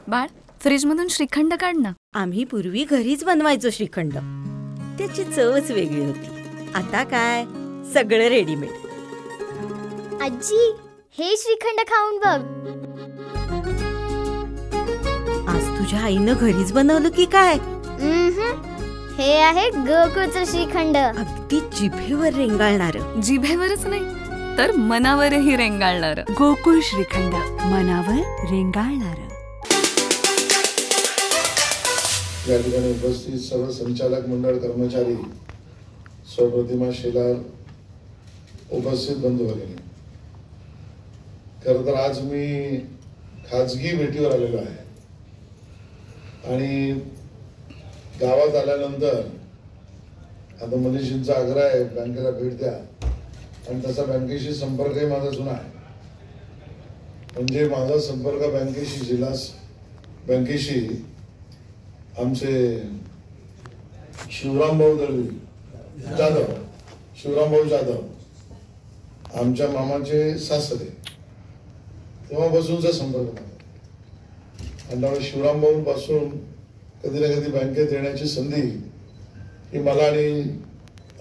बाळ, फ्रीजमधून श्रीखंड काढ ना. आम्ही पूर्वी घरीच बनवायचो श्रीखंड. त्याची चवच वेगळी होती. आता काय सगळं रेडीमेड. आजी, हे श्रीखंड खाऊन बघ. आज तुझ्या आईनं घरीच बनवलं की काय? हे आहे गोकुळचं श्रीखंड. अगदी जिभेवर रेंगाळणार. जिभेवरच नाही तर मनावरही रेंगाळणार. गोकुळ श्रीखंड, मनावर रेंगाळणार. या ठिकाणी उपस्थित सर्व संचालक मंडळ, कर्मचारी, स्वप्रतिमा शेलार, उपस्थित बंधू भगिनी, खरं तर आज मी खाजगी भेटीवर आलेलो आहे आणि गावात आल्यानंतर आता मनीषींचा आग्रह आहे बँकेला भेट द्या आणि तसा बँकेशी संपर्कही माझा जुना आहे. म्हणजे माझा संपर्क बँकेशी, जिल्हा बँकेशी आमचे शिवरामभाऊ जाधव, शिवरामभाऊ जाधव आमच्या मामाचे सासरे, तेव्हापासूनचा संपर्क माझा. आणि त्यामुळे शिवरामभाऊ पासून कधी ना कधी बँकेत येण्याची संधी ही मला आणि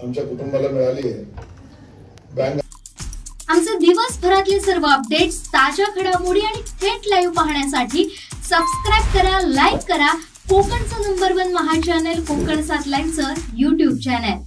आमच्या कुटुंबाला मिळाली आहे. बँक आमचे दिवसभरातले सर्व अपडेट्स, ताज्या घडामोडी आणि थेट लाईव्ह पाहण्यासाठी सबस्क्राईब करा, लाईक करा कोकणचं नंबर 1 महा चॅनल कोकण 7 लाईव्हचं YouTube चॅनल.